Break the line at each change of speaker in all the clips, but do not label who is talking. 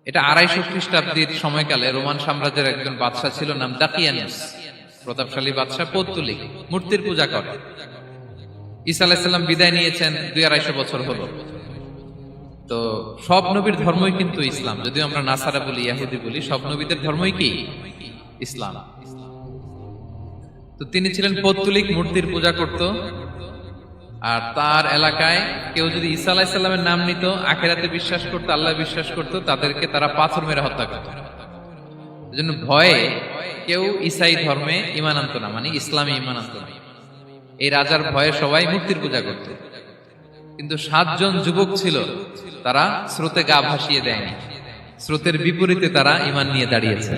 এটা 250 খ্রিস্টাব্দের সময়কালে রোমান সাম্রাজ্যের একজন বাদশা ছিল, নাম দাকিয়ানুস। প্রতাপশালী বাদশা, পৌত্তলিক, মূর্তির পূজা করে। ঈসা আলাইহিস সালাম বিদায় নিয়েছেন 200-250 বছর হলো। তো সব নবীর ধর্মই কিন্তু ইসলাম, যদিও আমরা নাসারা বলি, ইহুদি বলি, সব নবীদের ধর্মই কি ইসলাম। তো তিনি ছিলেন পৌত্তলিক, মূর্তির পূজা করত। আর তার এলাকায় কেউ যদি ঈসা আলাইহিস সালামের নাম নিত, আখিরাতে বিশ্বাস করত, আল্লাহ বিশ্বাস করত, তাদেরকে তারা পাথর মেরে হত্যা করত। এজন্য ভয়ে কেউ ঈসাই ধর্মে ঈমান আনত না, মানে ইসলামে ঈমান আনত না। এই রাজার ভয়ে সবাই মূর্তির পূজা করত। কিন্তু 7 জন যুবক ছিল, তারা স্রোতে গা ভাসিয়ে দেয়নি। স্রোতের বিপরীতে তারা ঈমান নিয়ে দাঁড়িয়েছে।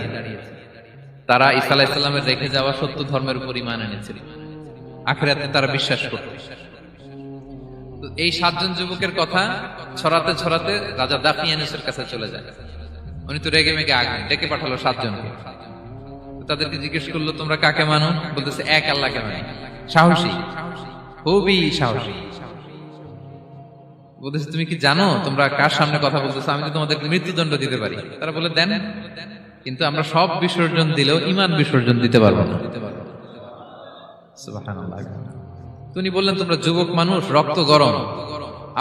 তারা ঈসা আলাইহিস সালামের রেখে যাওয়া সত্য ধর্মের উপর ঈমান এনেছিল, আখিরাতে তারা বিশ্বাস করত। তো এই 7 জন যুবকের কথা ছড়াতে ছড়াতে রাজা দাকিয়ানুসের কাছে চলে যায়। উনি তো রেগে মেগে আগুন ডেকে পাঠালো 7 জনকে। তাদেরকে জিজ্ঞেস করলো, তোমরা কাকে মানো? বলতেছে, এক আল্লাহকে মানি। সাহসী, খুবই সাহসী। বলতেছে, তুমি কি জানো তোমরা কার সামনে কথা বলতেছো? আমি তো তোমাদেরকে মৃত্যুদণ্ড দিতে পারি। তারা বলে, দেন, কিন্তু আমরা সব বিসর্জন দিলেও ঈমান বিসর্জন দিতে পারবো না। সুবহানাল্লাহ। তিনি বললেন, তোমরা যুবক মানুষ, রক্ত গরম,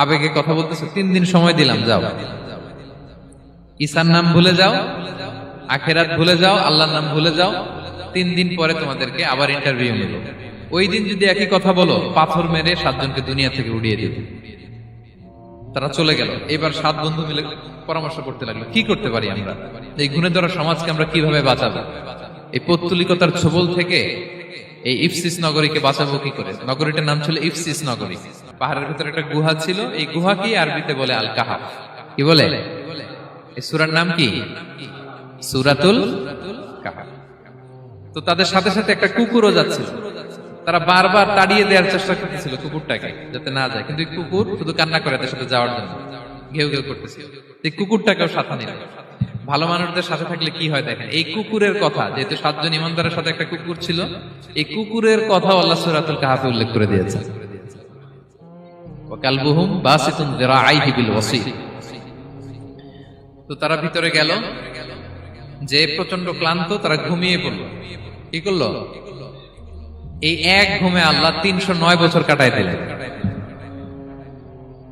আবেগে কথা বলতেছো, 3 দিন সময় দিলাম, যাও, ঈসার নাম ভুলে যাও, আখিরাত ভুলে যাও, আল্লাহর নাম ভুলে যাও। 3 দিন পরে তোমাদেরকে আবার ইন্টারভিউ নেব। ওই দিন যদি একই কথা বলো, পাথর মেরে 7 জনকে দুনিয়া থেকে উড়িয়ে দেব। তারা চলে গেল। এবার 7 বন্ধু মিলে পরামর্শ করতে লাগলো, কি করতে পারি আমরা, এই গুণে ধরা সমাজকে আমরা কিভাবে বাঁচাবো, এই পৌত্তলিকতার ছোবল থেকে এই ইফসিস নগরীকে বাঁচাবো কি করে। নগরীটার নাম ছিল ইফসিস নগরী। পাহাড়ের ভিতরে একটা গুহা ছিল। এই গুহা কি আরবিতে বলে আল কাহাফ। কি বলে? এই সূরার নাম কি? সূরাতুল কাহাফ। তো তাদের সাথে সাথে একটা কুকুরও যাচ্ছিল। তারা বারবার তাড়িয়ে দেওয়ার চেষ্টা করতেছিল কুকুরটাকে, যাতে না যায়, কিন্তু কুকুর শুধু কান্না করে তার সাথে যাওয়ার জন্য ঘেউ ঘেউ করতেছিল। এই কুকুরটাকেও সাথে নিল। ভালো মানুষদের সাথে থাকলে কি হয় দেখেন, এই কুকুরের কথা, যেহেতু 7 জন ইমানদারের সাথে একটা কুকুর ছিল, এই কুকুরের কথা আল্লাহ সূরাতুল কাহাফে উল্লেখ করে দিয়েছেন। ওয়া কালবুহুম বাসিতুন যিরাআইহি বিল ওয়াসি। তো তারা ভিতরে গেল, যে প্রচন্ড ক্লান্ত, তারা ঘুমিয়ে পড়ল। কি করলো? এই এক ঘুমে আল্লাহ 309 বছর কাটাই দিলেন।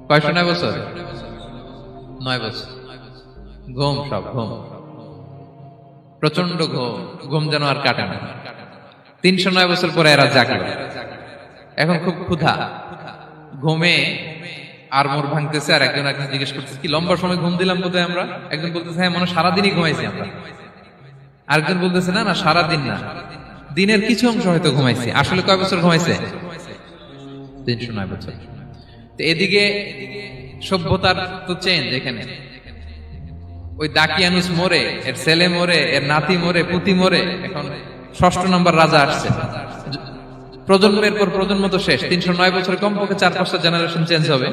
কয়শো 9 বছর? 9 বছর ঘুম, সব ঘুম, প্রচন্ড ঘুম, ঘুম যেন আর কাটে না। 309 বছর পরে এরা জাগলো। এখন খুব ক্ষুধা, ঘুমে আর মোর ভাঙতেছে। আর একজন জিজ্ঞেস করতেছে, কি লম্বা সময় ঘুম দিলাম বোধহয় আমরা? একজন বলতেছে, হ্যাঁ, মনে সারাদিনই ঘুমাইছি আমরা। আরেকজন বলতেছে, না না, সারাদিন না, দিনের কিছু অংশ হয়তো ঘুমাইছি। আসলে কয় বছর ঘুমাইছে? 309 বছর। তো এদিকে সভ্যতার তো চেঞ্জ। এখানে ওই দাকিয়ানুস মরে, এর ছেলে মরে, এর নাতি মরে, পুতি মরে, এখন 6ষ্ঠ নম্বর রাজা আসছে। প্রজন্মের পর প্রজন্ম তো শেষ। 309 বছরে কমপক্ষে 4-5টা জেনারেশন চেঞ্জ হবে।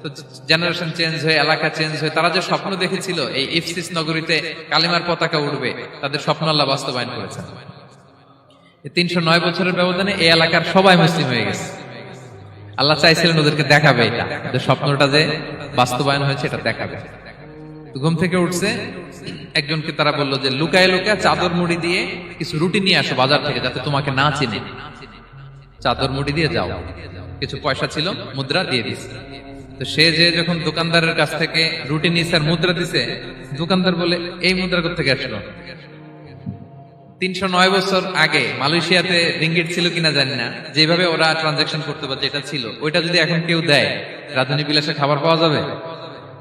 তো জেনারেশন চেঞ্জ হয়ে, এলাকা চেঞ্জ হয়ে, তারা যে স্বপ্ন দেখেছিল এই ইফসিস নগরীতে কালিমার পতাকা উঠবে, তাদের স্বপ্ন আল্লাহ বাস্তবায়ন করেছেন। 309 বছরের ব্যবধানে এই এলাকার সবাই মুসলিম হয়ে গেছে। আল্লাহ চাইছিলেন ওদেরকে দেখাবে, এটা ওদের স্বপ্নটা যে বাস্তবায়ন হয়েছে এটা দেখাবে। তো ঘুম থেকে উঠছে, একজনকে তারা বললো যে লুকায় লুকায় চাদর মুড়ি দিয়ে কিছু রুটি নিয়ে আসো বাজার থেকে, যাতে তোমাকে না চিনে। চাদর মুড়ি দিয়ে যাও। কিছু পয়সা ছিল, মুদ্রা দিয়ে দিছে। তো সে যে যখন দোকানদারের কাছ থেকে রুটি নিয়েছে আর মুদ্রা দিছে, দোকানদার বলে, এই মুদ্রা কোথা থেকে আসলো? 309 বছর আগে মালয়েশিয়াতে রিঙ্গিট ছিল কিনা জানি না, যেভাবে ওরা ট্রানজাকশন করতে পারে, যেটা ছিল ওইটা যদি এখন কেউ দেয়, রাজধানী বিলাসে খাবার পাওয়া যাবে?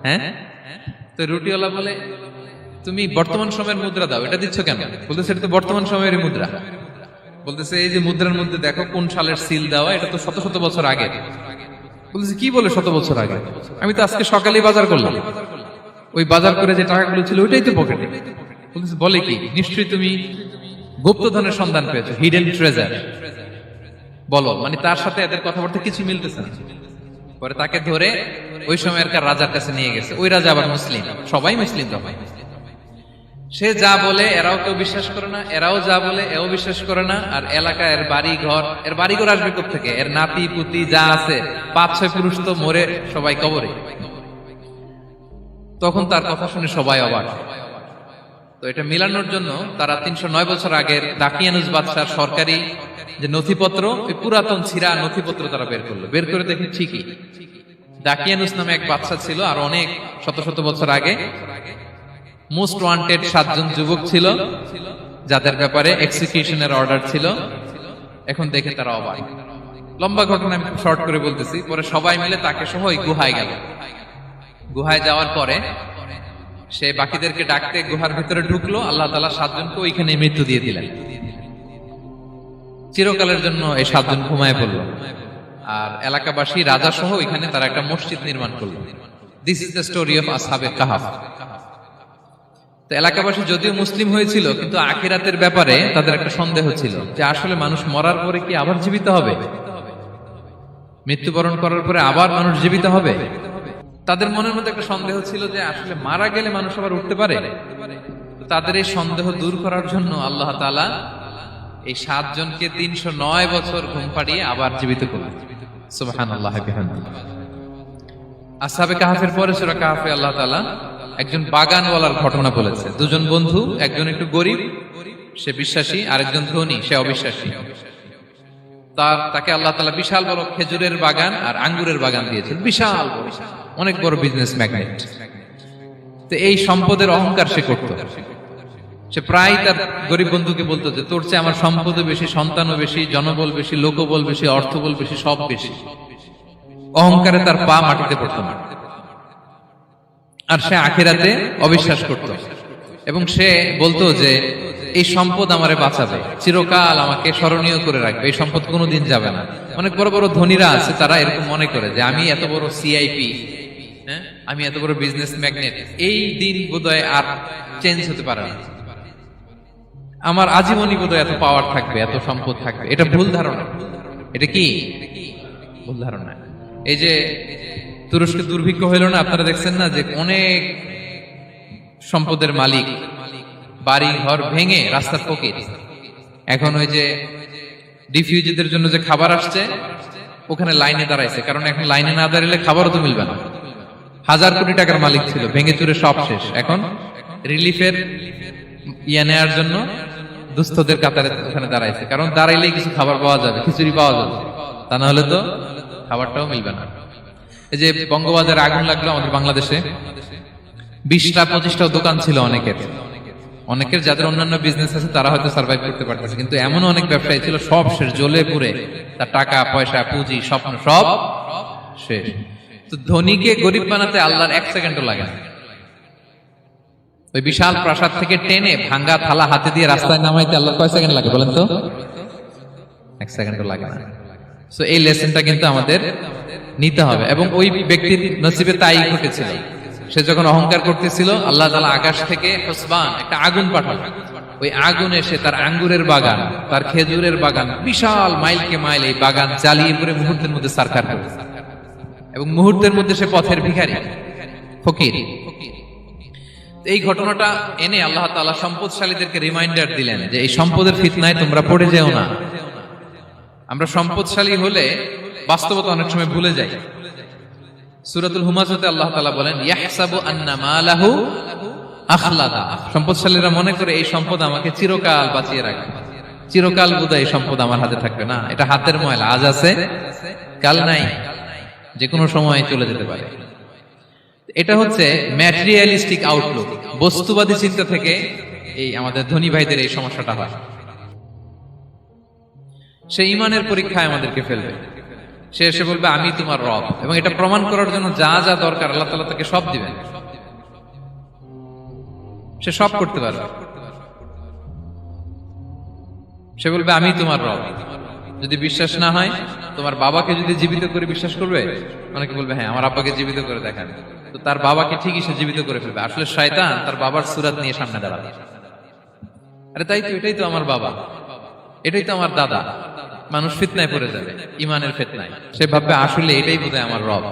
হ্যাঁ। তো রুটিওয়ালা বলে, তুমি বর্তমান সময়ের মুদ্রা দাও, এটা দিচ্ছ কেন? বলতেছে, এটা তো বর্তমান সময়ের মুদ্রা। বলতেছে, এই যে মুদ্রার মধ্যে দেখো কোন সালের সিল দেওয়া, এটা তো শত শত বছর আগে। বলতেছে, কি বলে শত বছর আগে? আমি তো আজকে সকালেই বাজার করলাম, ওই বাজার করে যে টাকাগুলো ছিল ওইটাই তো পকেটে। বলতেছে, বলে কি? নিশ্চয়ই তুমি গুপ্তধনের সন্ধান পেয়েছো, হিডেন ট্রেজার। বলো, মানে তার সাথে এদের কথাবার্তা কিছু মিলতেছে না। পরে তাকে ধরে ওই সময়কার রাজার কাছে নিয়ে গেছে। ওই রাজা আবার মুসলিম, সবাই মুসলিম তখন। সে যা বলে এরাও কেউ বিশ্বাস করে না, এরাও যা বলে এও বিশ্বাস করে না। আর এলাকা, এর বাড়িঘর আসবে কোত্থেকে? এর নাতি পুতি যা আছে, 5-6 পুরুষ তো মরে সবাই কবরে। তখন তার কথা শুনে সবাই অবাক। তো এটা মিলানোর জন্য তারা 309 বছর আগের দাকিয়ানুস বাদশার সরকারি যে নথিপত্র, ওই পুরাতন ছিঁড়া নথিপত্র তারা বের করলো। বের করে দেখে ঠিকই দাকিয়ানুস নামে এক বাদশা ছিল, আর অনেক শত শত বছর আগে মোস্ট ওয়ান্টেড 7 জন যুবক ছিল যাদের ব্যাপারে এক্সিকিউশনের অর্ডার ছিল। এখন দেখে তারা অবাক। লম্বা ঘটনা আমি শর্ট করে বলতেছি। পরে সবাই মিলে তাকে সহ ওই গুহায় গেল। গুহায় যাওয়ার পরে সে বাকিদেরকে ডাকতে গুহার ভিতরে ঢুকলো। আল্লাহ তাআলা 7 জনকে ওইখানে মৃত্যু দিয়ে দিলেন। চিরকালের জন্য এই 7 জন ঘুমায় পড়ল। আর এলাকাবাসী রাজা সহ এখানে তারা একটা মসজিদ নির্মাণ করলো। This is the story of আসহাবে কাহাফ। তো এলাকাবাসী যদিও মুসলিম হয়েছিল, কিন্তু আখিরাতের ব্যাপারে তাদের একটা সন্দেহ ছিল যে আসলে মানুষ মরার পরে কি আবার জীবিত হবে, মৃত্যুবরণ করার পরে আবার মানুষ জীবিত হবে। তাদের মনের মধ্যে একটা সন্দেহ ছিল যে আসলে মারা গেলে মানুষ আবার উঠতে পারে। তো তাদের এই সন্দেহ দূর করার জন্য আল্লাহ তাআলা এই 7 জনকে 309 বছর ঘুম পাড়িয়ে আবার জীবিত করলেন। সুবহানাল্লাহ বিহামদিহি। আসহাবে কাহাফের পরে সূরা কাহাফে আল্লাহ তাআলা একজন বাগানওয়ালার ঘটনা বলেছে। 2 জন বন্ধু, একজন একটু গরিব, সে বিশ্বাসী, আরেকজন ধনী, সে অবিশ্বাসী। তাকে আল্লাহ তাআলা বিশাল বড় খেজুরের বাগান আর আঙ্গুরের বাগান দিয়েছেন, বিশাল বড়, অনেক বড় বিজনেস ম্যাগনেট। তো এই সম্পদের অহংকার সে করত। সে প্রায় তার গরিব বন্ধুকে বলতো যে তোর চেয়ে আমার সম্পদও বেশি, সন্তানও বেশি, জনবল বেশি, লোকবল বেশি, অর্থবল বেশি, সব বেশি। অহংকারে তার পা মাটিতে পড়তো না। আর সে আখিরাতে অবিশ্বাস করত এবং সে বলতো যে এই সম্পদ আমারে বাঁচাবে, চিরকাল আমাকে স্মরণীয় করে রাখবে, এই সম্পদ কোনোদিন যাবে না। অনেক বড় বড় ধনীরা আছে, তারা এরকম মনে করে যে আমি এত বড় সিআইপি, আমি এত বড় বিজনেস ম্যাগনেট, এই দিন বোধহয় আর চেঞ্জ হতে পারে না, আমার আজীবনই বোধহয় এত পাওয়ার থাকবে, এত সম্পদ থাকবে। এটা ভুল ধারণা। এটা কি ভুল ধারণা? এই যে তুরস্কে দুর্ভিক্ষ হইল না, আপনারা দেখছেন না যে অনেক সম্পদের মালিক বাড়ি ঘর ভেঙে রাস্তার ফকির। এখন ওই যে ডিফিউজিদের জন্য যে খাবার আসছে, ওখানে লাইনে দাঁড়াইছে, কারণ এখন লাইনে না দাঁড়ালে খাবারও তো মিলবে না। 1000 কোটি টাকার মালিক ছিল, ভেঙে চুরে সব শেষ। এখন রিলিফের নেওয়ার জন্য দুস্থদের কাতারে ওখানে দাঁড়াইছে, কারণ দাঁড়াইলেই কিছু খাবার পাওয়া যাবে, খিচুড়ি পাওয়া যাবে, তা না হলে তো খাবারটাও মিলবে না। এই যে বঙ্গবাজারে আগুন লাগলো আমাদের বাংলাদেশে, 20টা-25টা দোকান ছিল অনেকের যাদের অন্যান্য বিজনেস আছে তারা হয়তো সার্ভাইভ করতে পারতেছে, কিন্তু এমন অনেক ব্যবসায়ী ছিল সব শেষ, জ্বলে পুড়ে, তার টাকা পয়সা পুঁজি স্বপ্ন সব শেষ। তো ধনীকে গরিব বানাতে আল্লাহর 1 সেকেন্ডও লাগে না। ওই বিশাল প্রাসাদ থেকে টেনে ভাঙ্গা থালা হাতে দিয়ে রাস্তায় নামাইতে আল্লাহর কয় সেকেন্ড লাগে বলেন তো? 1 সেকেন্ডও লাগে না। সো এই লেসনটা কিন্তু আমাদের নিতে হবে। এবং ওই ব্যক্তির নসিবে তাই ঘটেছিল। সে যখন অহংকার করতেছিল, আল্লাহ তাআলা আকাশ থেকে হুসবান একটা আগুন পাঠালো। ওই আগুন এসে তার আঙ্গুরের বাগান, তার খেজুরের বাগান, বিশাল মাইলকে মাইল এই বাগান জ্বালিয়ে পুরো মুহূর্তের মধ্যে সারকার করে, এবং মুহূর্তের মধ্যে সে পথের ভিখারি, ফকির। এই ঘটনাটা এনে আল্লাহ তাআলা সম্পদশালীদেরকে রিমাইন্ডার দিলেন যে এই সম্পদের ফিতনায় তোমরা পড়ে যেও না। আমরা সম্পদশালী হলে বাস্তবতা অনেক সময় ভুলে যাই। সূরাতুল হুমাজাতে আল্লাহ তাআলা বলেন ইয়াহসাবু আন্না মালাহু আখলাদা। সম্পদশালীরা মনে করে এই সম্পদ আমাকে চিরকাল বাঁচিয়ে রাখবে, চিরকাল বোধহয় এই সম্পদ আমার হাতে থাকবে। না, এটা হাতের ময়লা, আজ আছে কাল নাই, যে কোনো সময় চলে যেতে পারে। এটা হচ্ছে ম্যাটেরিয়ালিস্টিক আউটলুক, বস্তুবাদী চিন্তা থেকে এই আমাদের ধনী ভাইদের এই সমস্যাটা হয়। সে ইমানের পরীক্ষায় আমাদেরকে ফেলবে। সে এসে বলবে আমি তোমার রব, এবং এটা প্রমাণ করার জন্য যা যা দরকার আল্লাহ তাআলা তাকে সব দিবেন, সে সব করতে পারবে। সে বলবে আমি তোমার রব। যদি বিশ্বাস না হয়, তোমার বাবাকে যদি জীবিত করে বিশ্বাস করবে, অনেকে বলবে হ্যাঁ আমার আব্বাকে জীবিত করে দেখান, তো তার বাবাকে ঠিকই সে জীবিত করে ফেলবে। আসলে শয়তান তার বাবার সুরাত নিয়ে সামনে দাঁড়াবে, আরে তাই তো, এটাই তো আমার বাবা, এটাই তো আমার দাদা। মানুষ ফিতনায় পড়ে যাবে, ইমানের ফিতনায়। সে ভাববে আসলে এটাই বোধহয় আমার রব,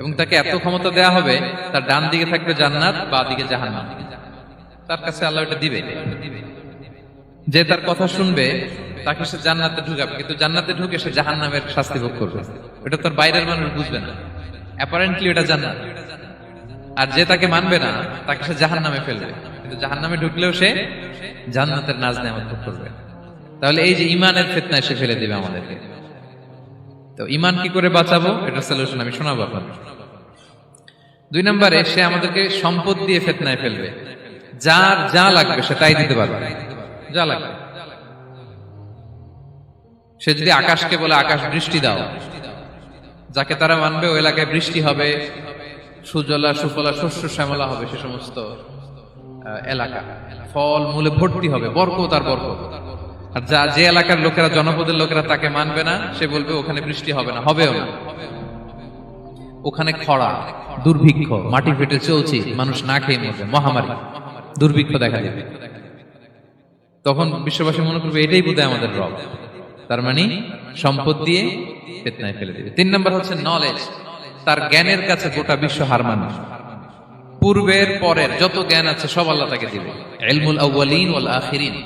এবং তাকে এত ক্ষমতা দেয়া হবে, তার ডান দিকে থাকবে জান্নাত, বাঁ দিকে জাহান্নাম। তার কাছে আল্লাহ এটা দিবে। যে তার কথা শুনবে তাকে সে জান্নাতে ঢুকাবে, কিন্তু জান্নাতে ঢুকে সে জাহান্নামের শাস্তি ভোগ করবে। এটা তার বাইরের মানুষ বুঝবে না, অ্যাপারেন্টলি এটা জান্নাত। আর যে তাকে মানবে না তাকে সে জাহান্নামে ফেলবে, কিন্তু জাহান্নামে ঢুকলেও সে জান্নাতের নাজ নেয়ামত ভোগ করবে। তাহলে এই যে ইমানের ফিতনায় সে ফেলে দিবে আমাদেরকে। তো ইমান কি করে বাঁচাবো, এটা সলিউশন আমি শোনাবো আপনাদের। 2 নম্বরে, সে আমাদেরকে সম্পদ দিয়ে ফিতনায় ফেলবে। যার যা লাগবে সে তাই দিতে পারবে, যা লাগবে। সে যদি আকাশকে বলে আকাশ বৃষ্টি দাও, যাকে তারা মানবে ওই এলাকায় বৃষ্টি হবে, সুজলা সুফলা শস্য শ্যামলা হবে, সে সমস্ত এলাকা ফল মূলে ভর্তি হবে, বরকত আর বরকত। আর যে এলাকার লোকেরা, জনপদের লোকেরা তাকে মানবে না, সে বলবে ওখানে বৃষ্টি হবে না, হবেও না, ওখানে খরা, দুর্ভিক্ষ, মাটি ফেটে চলছে, মানুষ না খেয়ে মরবে, মহামারী দুর্ভিক্ষ দেখা দেবে। তখন বিশ্ববাসী মনে করবে এটাই বোধহয় আমাদের রব। তার মানে সম্পদ দিয়ে ফিতনায় ফেলে দিবে। 3 নম্বর হচ্ছে নলেজ। তার জ্ঞানের কাছে গোটা বিশ্ব হার মানবে। পূর্বের পরের যত জ্ঞান আছে সব আল্লাহ তাকে দিবে। ইলমুল আউয়ালিন ওয়াল আখিরিন,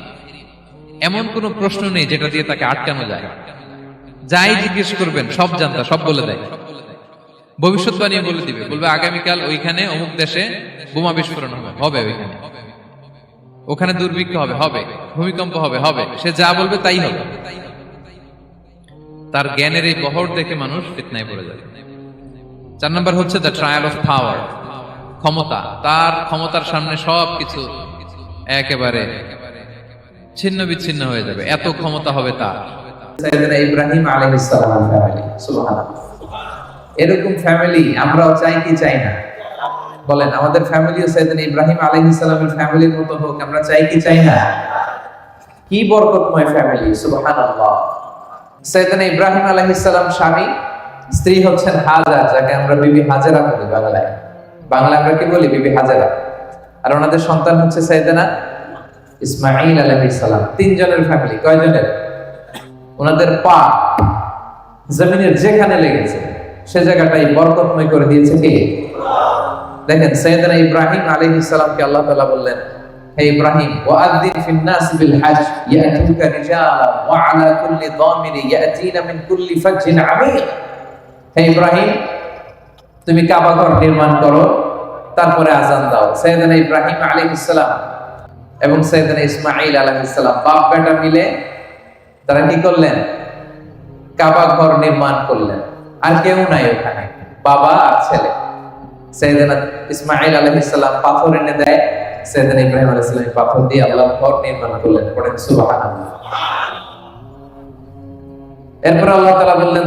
এমন কোন প্রশ্ন নেই যেটা দিয়ে তাকে আটকানো যায়। যাই জিজ্ঞেস করবেন সব জানতা, সব বলে দেয়। ভবিষ্যৎবাণী বলে দিবে, বলবে আগামীকাল ওইখানে অমুক দেশে বোমা বিস্ফোরণ হবে, হবে ওইখানে, ওখানে দুর্ভিক্ষ হবে, হবে, ভূমিকম্প হবে, হবে। সে যা বলবে তাই হবে। তার জ্ঞানের এই বহর দেখে মানুষ ফিতনায় পড়ে যাবে। 4 নম্বর হচ্ছে দ্য ট্রায়াল অফ পাওয়ার, ক্ষমতা। তার ক্ষমতার সামনে সবকিছু একেবারে ছিন্ন বিচ্ছিন্ন হয়ে যাবে, এত ক্ষমতা হবে তার।
সাইয়েদনা ইব্রাহিম আলাইহিস সালামের ফ্যামিলি, সুবহানাল্লাহ। এরকম ফ্যামিলি আমরাও চাই কি চাই না? বলেন, আমাদের ফ্যামিলিও সাইয়েদনা ইব্রাহিম আলাইহিস সালামের ফ্যামিলির মতো হোক, আমরা চাই কি চাই না? কি বরকতময় ফ্যামিলি, সুবহানাল্লাহ। সাইয়েদনা ইব্রাহিম আলাইহিস সালাম স্বামী, স্ত্রী হচ্ছেন হাজার, যাকে আমরা বিবি হাজেরা বলি বাংলায়। বাংলা আমরা কি বলি? বিবি হাজেরা। আর ওনাদের সন্তান হচ্ছে সাইয়েদনা ইসমাঈল আলাইহিস সালাম। 3 জনের ফ্যামিলি। কয় জনের? ওনাদের পা জমিনের যেখানে লেগেছে সে জায়গাটাই বরকতময় করে দিয়েছে কে? দেখেন, সাইয়েদনা ইব্রাহিম আলাইহিস সালামকে আল্লাহ তাআলা বললেন, হে ইব্রাহিম, ওয়াআযিন ফিন নাস বিল হজ ইয়াতুকা রিজালা ওয়া আলা কুল্লি দামির ইয়াতিনা মিন কুল্লি ফাজ্জিন আমীক। হে ইব্রাহিম, তুমি কাবা ঘর নির্মাণ করো, তারপরে আযান দাও। সাইয়েদনা ইব্রাহিম আলাইহিস সালাম এবং সাইয়েদনা ইসমাঈল আলাইহিস সালাম বাপ বেটা মিলে তারা কি করলেন? কাবা ঘর নির্মাণ করলেন। আর কেউ নাই ওখানে, বাবা আর ছেলে। সাইয়েদনা ইসমাঈল আলাইহিস সালাম পাথর এনে দেয়, সাইয়েদনা ইব্রাহিম আলাইহিস সালাম পাথর দিয়ে আল্লাহর ঘর নির্মাণ করলেন। পড়েন সুবহানাল্লাহ। এরপর আল্লাহ তাআলা বললেন,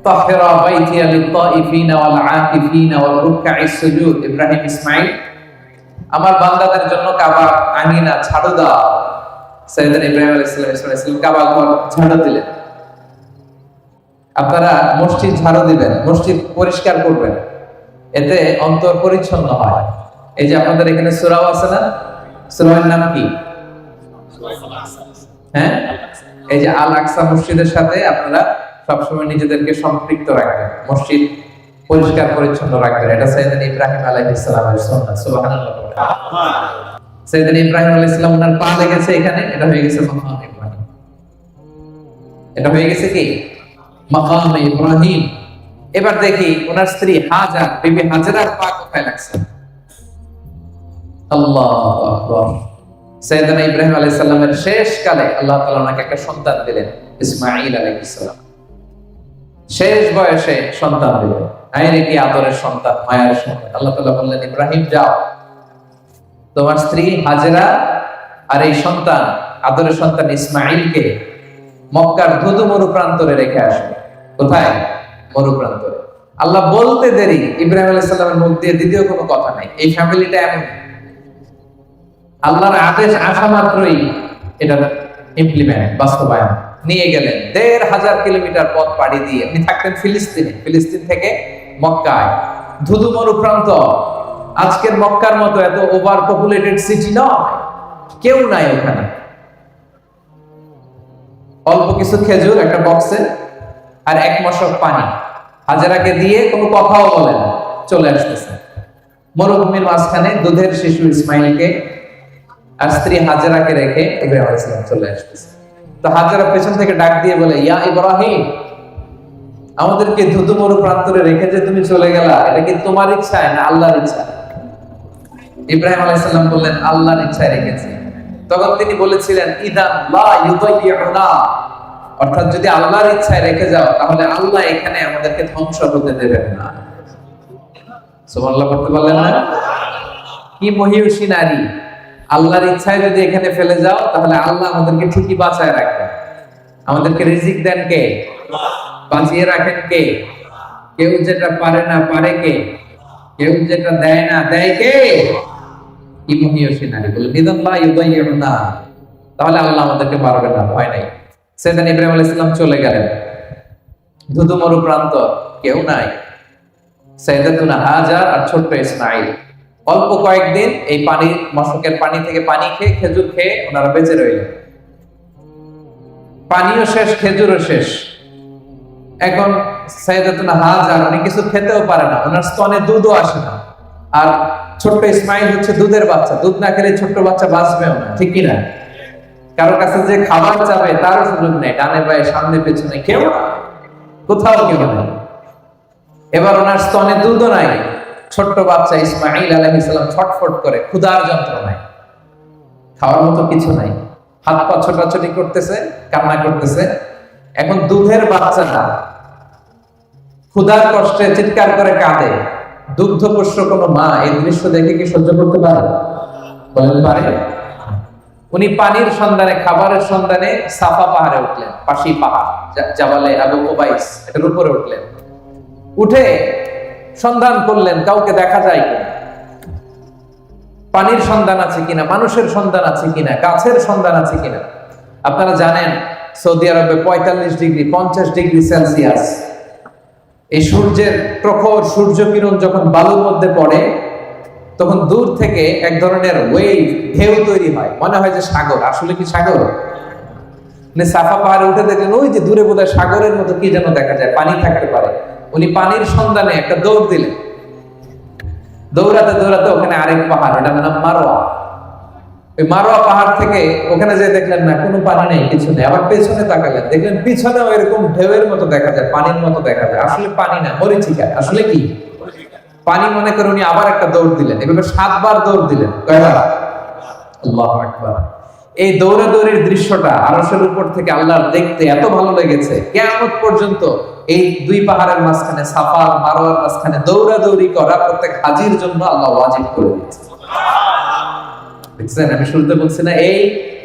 তাহহিরা বাইতিয়া লিত-তাইফিনা ওয়াল আকিফিনা ওয়াল রুকআইস সুজুদ। ইব্রাহিম, ইসমাঈল, আমার বান্দাদের জন্য কাবা আঙিনা ঝাড়ু দাও। সাইয়েদনা ইব্রাহিম আলাইহিস সালাম কাবা ঘর ঝাড়ু দিলেন। আপনারা মসজিদ ঝাড়ু দিবেন, মসজিদ পরিষ্কার করবেন, এতে অন্তর পরিচ্ছন্ন হয়। এই যে আপনাদের এখানে সূরাও আছে না? সূরার নাম কি? হ্যাঁ, এই যে আল আকসা মসজিদের সাথে আপনারা সবসময় নিজেদেরকে সম্পৃক্ত রাখবেন, মসজিদ পরিষ্কার পরিচ্ছন্ন রাখবেন। এটা সাইয়েদনা ইব্রাহিম আলাইহিস সালামের সুন্নাত। সুবহানাল্লাহ। সাইয়েদনা ইব্রাহিম আলাইহিস সালাম ওনার পা লেগেছে এখানে, এটা হয়ে গেছে মাকাম ইব্রাহিম। এটা হয়ে গেছে কি? মাকাম ইব্রাহিম। এবার দেখি ওনার স্ত্রী হাজার, বিবি হাজেরার পা কোথায় লাগছে? আল্লাহু আকবার। সাইয়েদনা ইব্রাহিম আলাইহিস সালামের শেষ কালে আল্লাহ তাআলা ওনাকে একটা সন্তান দিলেন, ইসমাঈল আলাইহিস সালাম। শেষ বয়সে সন্তান দিলেন। আইরে কি আদরের সন্তান, মায়ের সন্তান। আল্লাহ তাআলা বললেন, ইব্রাহিম যাও, তোমার স্ত্রী হাজেরা আর এই সন্তান, আদরের সন্তান ইসমাঈলকে মক্কার ধুধু মরু প্রান্তরে রেখে আসবে। কোথায়? মরু প্রান্তরে। আল্লাহ বলতে দেরি, ইব্রাহিম আলাইহিস সালামের মুখ দিয়ে দ্বিতীয় কোনো কথা নাই। এই ফ্যামিলিটা এমন, আল্লাহর আদেশ আসা মাত্রই এটা ইমপ্লিমেন্ট, বাস্তবায়ন। নিয়ে গেলেন ১৫০০ কিলোমিটার পথ পাড়ি দিয়ে। উনি থাকতেন ফিলিস্তিনে, ফিলিস্তিন থেকে মক্কায়, ধুধু মরু প্রান্ত। আজকের মক্কার মতো এত ওভার পপুলেটেড সিটি নয়, কেউ নাই ওখানে। অল্প কিছু খেজুর একটা বক্সে আর 1 মশক পানি। হাজেরাকে দিয়ে কোনো কথাও বলে না, চলে আসতেছে মরুভূমির মাঝখানে। দুধের শিশু ইসমাইলকে আর স্ত্রী হাজেরাকে রেখে ইব্রাহিম আলাইহিস সালাম চলে আসতেছে। তো হাজেরা পেছন থেকে ডাক দিয়ে বলে, ইয়া ইব্রাহিম, আমাদেরকে ধুতুমরু প্রান্তরে রেখে যে তুমি চলে গেলা, এটা কি তোমার ইচ্ছায় না আল্লাহর ইচ্ছা? ইব্রাহিম আলাইহিস সালাম বললেন আল্লাহর ইচ্ছায় রেখেছি। তখন তিনি বলেছিলেন ইদান লা ইউদাইয়ুনা, অর্থাৎ যদি আল্লাহর ইচ্ছায় রেখে যাও তাহলে আল্লাহ এখানে আমাদেরকে ধ্বংস হতে দেবেন না। সুবহানাল্লাহ বলতে পারলেন না? কি মহিয়সী নারী! আল্লাহর ইচ্ছায় যদি এখানে ফেলে যাও তাহলে আল্লাহ আমাদেরকে ঠিকই বাঁচায় রাখবেন। আমাদেরকে রিজিক দেন কে? বাঁচিয়ে রাখেন কে? কেউ যেটা পারে না পারে কে? কেউ যেটা দেয় না দেয় কে? কি মহিয়সী নারী! বলে নিদাল্লাহ ইউদাইয়ুনা, তাহলে আল্লাহ আমাদেরকে মারবে না, ভয় নাই। সেদিন ইব্রাহিম আলাইহিস সালাম চলে গেলেন, ধুধুমরু প্রান্ত, কেউ নাই। সাইয়েদাতুনা হাজার আর ছোট্ট ইসমাঈল অল্প কয়েকদিন এই পানি, মশকের পানি থেকে পানি খেয়ে, খেজুর খেয়ে ওনারা বেঁচে রইলেন। পানিও শেষ, খেজুরও শেষ। এখন সাইয়েদাতুনা হাজার উনি কিছু খেতেও পারে না, ওনার স্তনে দুধও আসে না। আর ছোট্ট ইসমাঈল হচ্ছে দুধের বাচ্চা, দুধ না খেলে ছোট্ট বাচ্চা বাঁচবেও না, ঠিক কিনা? কারো কাছে যে খাবার চাবে তারও সুযোগ নেই, ডানে বায়ে সামনে পেছনে কেউ না, কোথাও কেউ নেই। এবার ওনার স্তনে দুধও নাই, ছোট্ট বাচ্চা ইসমাঈল আলাইহিস সালাম ছটফট করে ক্ষুধার যন্ত্রণায়, খাওয়ার মতো কিছু নাই, হাত পা ছোটাছুটি করতেছে, কান্না করতেছে। এখন দুধের বাচ্চাটা ক্ষুধার কষ্টে চিৎকার করে কাঁদে, দুগ্ধপোষ্য কোনো মা এই দৃশ্য দেখে কি সহ্য করতে পারে? বলেন পারে? উনি পানির সন্ধানে, খাবারের সন্ধানে সাফা পাহাড়ে উঠলেন, পাশি পাহাড়, জাবালে আবু কুবাইস, এটার উপরে উঠলেন। উঠে সন্ধান করলেন কাউকে দেখা যায় কিনা, পানির সন্ধান আছে কিনা, মানুষের সন্ধান আছে কিনা, গাছের সন্ধান আছে কিনা। আপনারা জানেন সৌদি আরবে 45 ডিগ্রি 50 ডিগ্রি সেলসিয়াস এই সূর্যের প্রখর সূর্য কিরণ যখন বালুর মধ্যে পড়ে তখন দূর থেকে এক ধরনের ওয়েভ, ঢেউ তৈরি হয়, মনে হয় যে সাগর। আসলে কি সাগর? সাফা পাহাড়ে উঠে দেখলেন ওই যে দূরে বোধহয় সাগরের মতো কি যেন দেখা যায়, পানি থাকতে পারে। উনি পানির সন্ধানে একটা দৌড় দিলেন। দৌড়াতে দৌড়াতে ওখানে আরেক পাহাড়, ওটার নাম মারোয়া। ওই মারোয়া পাহাড় থেকে ওখানে যে দেখলেন না কোনো পানি নেই, কিছু নেই। আবার পেছনে তাকালেন, দেখলেন পিছনেও এরকম ঢেউয়ের মতো দেখা যায়, পানির মতো দেখা যায়। আসলে পানি না, মরিচিকা। আসলে কি পানি মনে করে উনি আবার একটা দৌড় দিলেন। এভাবে 7 বার দৌড় দিলেন। কয়বার? আল্লাহু আকবার। এই দৌড়াদৌড়ির দৃশ্যটা আরশের উপর থেকে আল্লাহর দেখতে এত ভালো লেগেছে, কিয়ামত পর্যন্ত এই দুই পাহাড়ের মাঝখানে, সাফা আর মারওয়ার মাঝখানে দৌড়াদৌড়ি করা প্রত্যেক হাজির জন্য আল্লাহ ওয়াজিব করে দিয়েছে। দেখছেন, আমি শুরুতে বলছি না, এই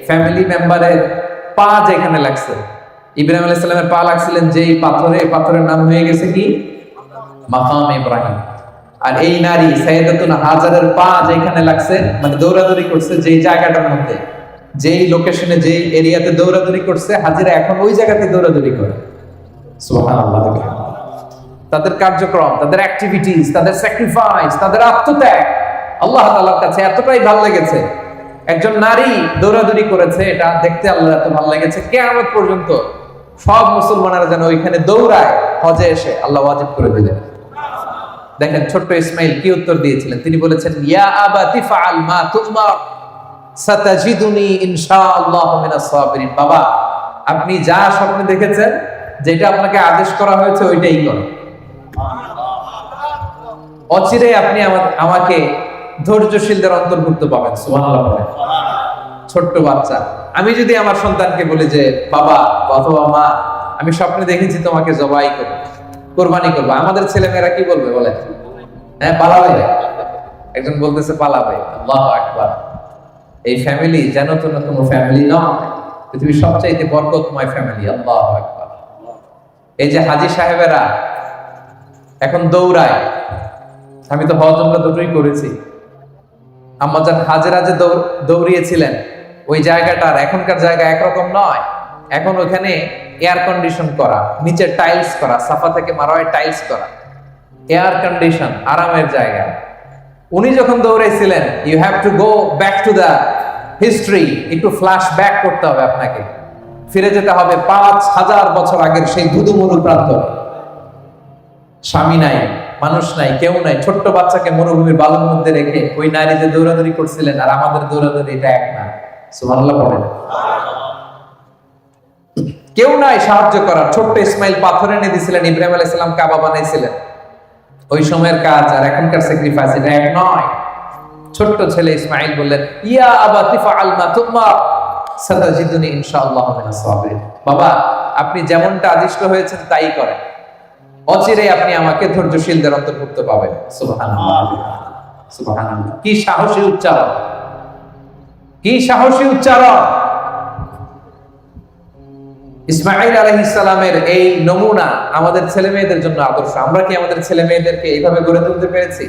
ফ্যামিলি মেম্বারের পা যেখানে লাগছে, ইব্রাহিম আলাইহিস সালামের পা লাগছিলেন যেই পাথরে, পাথরের নাম হয়ে গেছে কি? মাকাম ইব্রাহিম। আর এই নারী সাইয়েদাতুনা হাজারের পা যেখানে লাগছে, মানে দৌড়াদৌড়ি করছে যেই জায়গাটার মধ্যে, যেই লোকেশনে, যেই এরিয়াতে দৌড়াদৌড়ি করছে, হাজিরা এখন ওই জায়গাতে দৌড়াদৌড়ি করে। সুবহানাল্লাহ। তাদের কার্যক্রম, তাদের অ্যাক্টিভিটিস, তাদের স্যাক্রিফাইস, তাদের আত্মত্যাগ আল্লাহ তাআলার কাছে এতটাই ভালো লেগেছে। একজন নারী দৌড়াদৌড়ি করেছে, এটা দেখতে আল্লাহ এত ভালো লেগেছে, কিয়ামত পর্যন্ত সব মুসলমানেরা যেন ওইখানে দৌড়ায়। হজে এসে আল্লাহ ওয়াজিব করে দিলেন। দেখেন ছোট্ট ইসমাইল কি উত্তর দিয়েছিলেন। তিনি বলেছেন, ইয়া আবাতি ফাআল মা তুমার সাতাজিদুনি ইনশাআল্লাহু মিনাস সাবিরিন। বাবা, আপনি যা স্বপ্নে দেখেছেন, যেটা আপনাকে আদেশ করা হয়েছে ওইটাই করুন। অচিরে আপনি আমাকে ধৈর্যশীলদের অন্তর্ভুক্ত পাবেন। সুবহানাল্লাহ। ছোট্ট বাচ্চা, আমি যদি আমার সন্তানকে বলি যে বাবা অথবা মা, আমি স্বপ্নে দেখেছি তোমাকে জবাই করব, কোরবানি করবো, আমাদের ছেলেমেয়েরা কি বলবে বলেন? হ্যাঁ, পালাবে। একজন বলতেছে পালাবে। আল্লাহু আকবার। এই ফ্যামিলি যেন তো কোনো ফ্যামিলি নয়, পৃথিবীর সবচাইতে বরকতময় ফ্যামিলি। আল্লাহু আকবার। এই যে হাজী সাহেবেরা এখন দৌড়ায়, আমি তো হজ উমরা দুটোই করেছি। আম্মাজান হাজেরা যে দৌড়িয়েছিলেন, ওই জায়গাটা আর এখনকার জায়গা একরকম নয়। এখন ওখানে এয়ার কন্ডিশন করা, নিচে টাইলস করা, সাফা থেকে মারোয়ায় টাইলস করা, এয়ার কন্ডিশন, আরামের জায়গা। উনি যখন দৌড়াইছিলেন, you have to go back to the history, একটু ফ্ল্যাশ ব্যাক করতে হবে আপনাকে, ফিরে যেতে হবে 5000 বছর আগের সেই ধুধুমরু প্রান্ত। স্বামী নাই, মানুষ নাই, কেউ নাই, ছোট্ট বাচ্চাকে মরুভূমির বালুর মধ্যে রেখে ওই নারী যে দৌড়াদৌড়ি করছিলেন, আর আমাদের দৌড়াদৌড়ি এটা এক না। সুবহানাল্লাহ পড়েন। কেউ নাই সাহায্য করার। ছোট্ট ইসমাইল পাথর এনে দিয়েছিলেন, ইব্রাহিম আলাইহিস সালাম কাবা বানাইছিলেন। ওই সময়ের কাজ আর এখনকার স্যাক্রিফাইস এটা এক নয়। ছোট্ট ছেলে ইসমাইল বললেন, ইয়া আবাতি ফাআল মা তুমার সাতাজিদুনি ইনশাআল্লাহ মিনাস সাবিরিন। বাবা, আপনি যেমনটা আদিষ্ট হয়েছেন তাই করেন, অচিরে আপনি আমাকে ধৈর্যশীলদের অন্তর্ভুক্ত পাবেন। সুবহানাল্লাহ, সুবহানাল্লাহ। কি সাহসী উচ্চারণ, কি সাহসী উচ্চারণ! ইসমাঈল আলাইহিস সালামের এই নমুনা আমাদের ছেলে মেয়েদের জন্য আদর্শ। আমরা কি আমাদের ছেলে মেয়েদেরকে এইভাবে গড়ে তুলতে পেরেছি?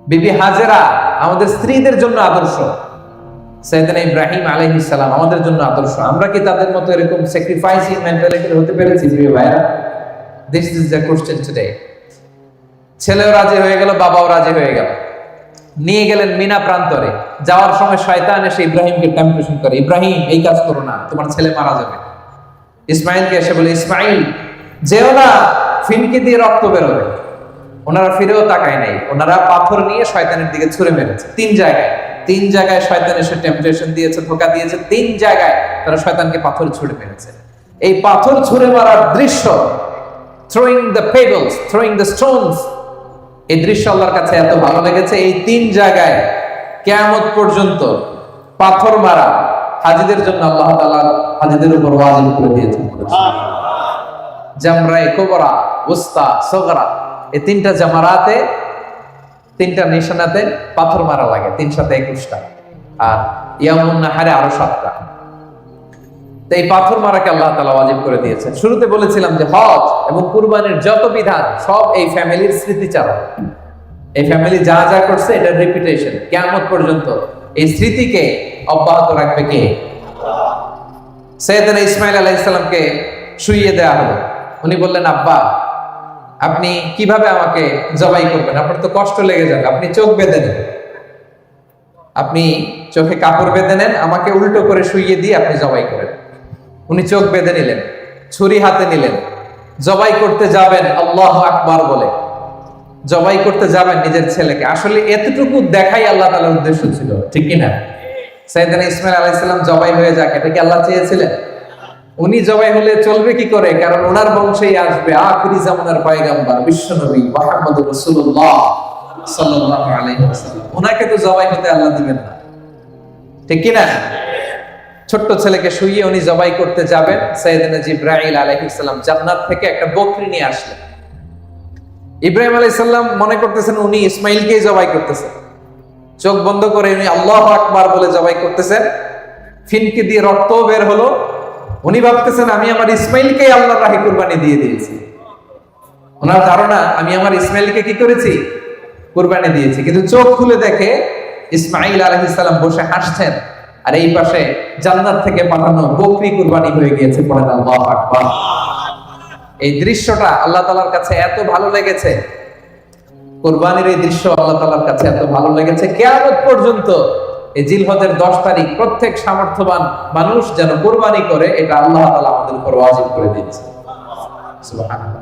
বিবি হাজেরা আমাদের স্ত্রীদের জন্য আদর্শ, সাইয়েদনা ইব্রাহিম আলাইহিস সালাম আমাদের জন্য আদর্শ। আমরা কি তাদের মতো এরকম স্যাক্রিফাইসিং মেন্টালিটি হতে পেরেছি প্রিয় ভাইরা? This is the question today. ছেলেও রাজি হয়ে গেল, বাবাও রাজি হয়ে গেল। নিয়ে গেলেন মিনা প্রান্তরে। যাওয়ার সময় শয়তান এসে ইব্রাহিমকে টেম্পটেশন করে, ইব্রাহিম এই কাজ করো না, তোমার ছেলে মারা যাবে। ইসমাইলকে এসে বলে, ইসমাইল যেও না, ফিনকি দিয়ে রক্ত বেরোবে। ওনারা ফিরেও তাকায় নাই, ওনারা পাথর নিয়ে শয়তানের দিকে ছুঁড়ে মেরেছে। তিন জায়গায় শয়তান এসে টেম্পটেশন দিয়েছে, ধোঁকা দিয়েছে। 3 জায়গায় তারা শয়তানকে পাথর ছুঁড়ে মেরেছে। এই পাথর ছুঁড়ে মারার দৃশ্য, throwing the pebbles, throwing the stones, এই দৃশ্য আল্লাহর কাছে এত ভালো লেগেছে। এই 3 জায়গায় কিয়ামত পর্যন্ত পাথর মারা হাজীদের জন্য আল্লাহ তাআলা হাজীদের উপর ওয়াজিব করে দিয়েছেন। জামরায়ে কুবরা, উস্তা, সগরা, এই 3টা জামারাতে, 3টা নিশানাতে পাথর মারা লাগে। 3 সাথে 21টা, আর ইয়ামুন নাহারে আরো 7টা। তো এই পাথর মারাকে আল্লাহ তাআলা ওয়াজিব করে দিয়েছেন। শুরুতে বলেছিলাম যে হজ এবং কুরবানির যত বিধান সব এই ফ্যামিলির স্মৃতিচারণ। এই ফ্যামিলি যা যা করছে এটার রেপুটেশন কিয়ামত পর্যন্ত এই স্মৃতিকে অব্যাহত রাখবে কে? সাইয়েদনা ইসমাঈল আলাইহিস সালামকে শুইয়ে দেয়া হলো। উনি বললেন, আব্বা আপনি কিভাবে আমাকে জবাই করবেন? আপনার তো কষ্ট লেগে যাবে, আপনি চোখ বেঁধে নেন, আপনি চোখে কাপড় বেঁধে নেন, আমাকে উল্টো করে শুইয়ে দিয়ে আপনি জবাই করেন। উনি চোখ বেঁধে নিলেন, ছুরি হাতে নিলেন, জবাই করতে যাবেন আল্লাহু আকবার বলে জবাই করতে যাবেন নিজের ছেলেকে। আসলে এতটুকু দেখাই আল্লাহ তাআলার উদ্দেশ্য ছিল, ঠিক কি না? সাইয়েদনা ইসমাঈল আলাইহিস সালাম জবাই হয়ে যাক, এটা কি আল্লাহ চেয়েছিলেন? উনি জবাই হলে চলবে কি করে? কারণ ওনার বংশেই আসবে আখিরি জামানার পয়গম্বর বিশ্বনবী মুহাম্মদুর রাসূলুল্লাহ সাল্লাল্লাহু আলাইহি ওয়াসাল্লাম। ওনাকে তো জবাই হতে আল্লাহ দিবেন না, ঠিক কি না? ছোট্ট ছেলেকে শুইয়ে উনি জবাই করতে যাবেন। সাইয়েদনা জিবরাইল আলাইহিস সালাম জান্নাত থেকে একটা বকরি নিয়ে আসলেন। ইব্রাহিম আলাইহিস সালাম মনে করতেছেন উনি ইসমাইলকেই জবাই করতেছেন। চোখ বন্ধ করে উনি আল্লাহু আকবার বলে জবাই করতেছেন। ফিনকি দিয়ে রক্ত বের হলো। উনি ভাবতেছেন আমি আমার ইসমাইলকেই আল্লাহর রাহে কুরবানি দিয়ে দিয়েছি। ওনার ধারণা আমি আমার ইসমাইলকে কি করেছি? কুরবানি দিয়েছি। কিন্তু চোখ খুলে দেখে ইসমাইল আলাইহিস সালাম বসে হাসছেন, আর এই পাশে জান্নাত থেকে পাঠানো বকরি কুরবানি হয়ে গিয়েছে। পড়েন আল্লাহু আকবার। এই দৃশ্যটা আল্লাহ তাআলার কাছে এত ভালো লেগেছে, কুরবানির এই দৃশ্য আল্লাহ তাআলার কাছে এত ভালো লেগেছে, কিয়ামত পর্যন্ত এই জিলহজের 10 তারিখ প্রত্যেক সামর্থ্যবান মানুষ যেন কুরবানি করে, এটা আল্লাহ তাআলা আমাদের উপর ওয়াজিব করে দিয়েছে। সুবহানাল্লাহ।